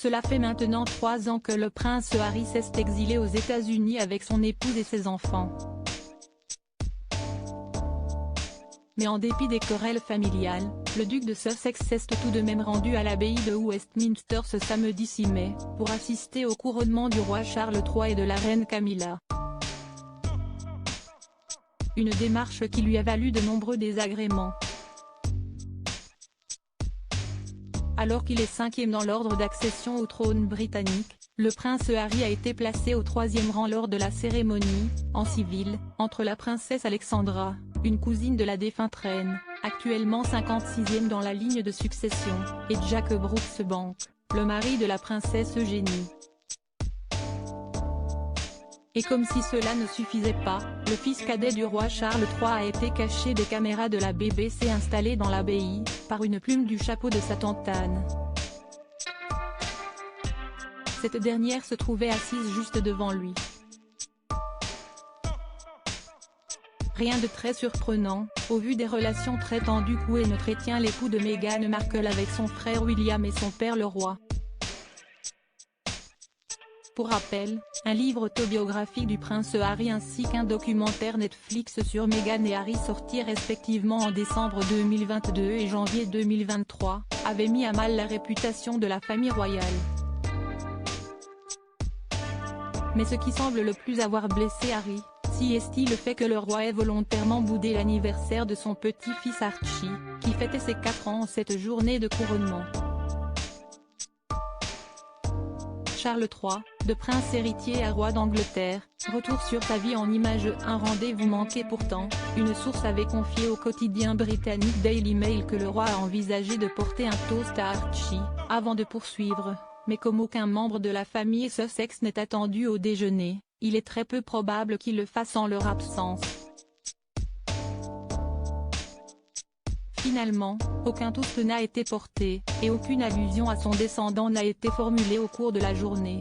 Cela fait maintenant 3 ans que le prince Harry s'est exilé aux États-Unis avec son épouse et ses enfants. Mais en dépit des querelles familiales, le duc de Sussex s'est tout de même rendu à l'abbaye de Westminster ce samedi 6 mai, pour assister au couronnement du roi Charles III et de la reine Camilla. Une démarche qui lui a valu de nombreux désagréments. Alors qu'il est 5e dans l'ordre d'accession au trône britannique, le prince Harry a été placé au 3e rang lors de la cérémonie, en civil, entre la princesse Alexandra, une cousine de la défunte reine, actuellement 56e dans la ligne de succession, et Jack Brooksbank, le mari de la princesse Eugénie. Et comme si cela ne suffisait pas, le fils cadet du roi Charles III a été caché des caméras de la BBC installées dans l'abbaye, par une plume du chapeau de sa tantane. Cette dernière se trouvait assise juste devant lui. Rien de très surprenant, au vu des relations très tendues qu'où entretient l'époux de Meghan Markle avec son frère William et son père le roi. Pour rappel, un livre autobiographique du prince Harry ainsi qu'un documentaire Netflix sur Meghan et Harry sortis respectivement en décembre 2022 et janvier 2023, avaient mis à mal la réputation de la famille royale. Mais ce qui semble le plus avoir blessé Harry, si est-il le fait que le roi ait volontairement boudé l'anniversaire de son petit-fils Archie, qui fêtait ses 4 ans en cette journée de couronnement. Charles III, de prince héritier à roi d'Angleterre, retour sur sa vie en images. Un rendez-vous manqué pourtant, une source avait confié au quotidien britannique Daily Mail que le roi a envisagé de porter un toast à Archie, avant de poursuivre, mais comme aucun membre de la famille Sussex n'est attendu au déjeuner, il est très peu probable qu'il le fasse en leur absence. Finalement, aucun toast n'a été porté, et aucune allusion à son descendant n'a été formulée au cours de la journée.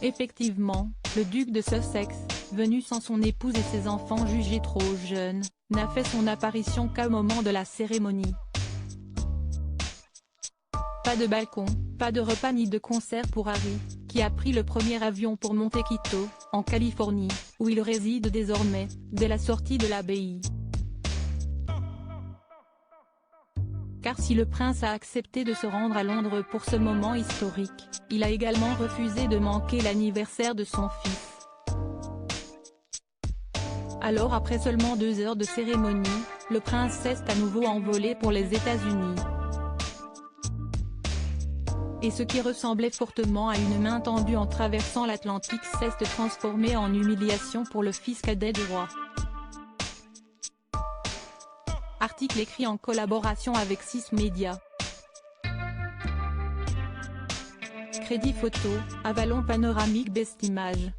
Effectivement, le duc de Sussex, venu sans son épouse et ses enfants jugés trop jeunes, n'a fait son apparition qu'au moment de la cérémonie. Pas de balcon, pas de repas ni de concert pour Harry, qui a pris le premier avion pour Montecito, en Californie, où il réside désormais, dès la sortie de l'abbaye. Car si le prince a accepté de se rendre à Londres pour ce moment historique, il a également refusé de manquer l'anniversaire de son fils. Alors après seulement 2 heures de cérémonie, le prince s'est à nouveau envolé pour les États-Unis. Et ce qui ressemblait fortement à une main tendue en traversant l'Atlantique s'est transformé en humiliation pour le fils cadet du roi. Article écrit en collaboration avec 6 médias. Crédit photo, Avalon Panoramique Best Image.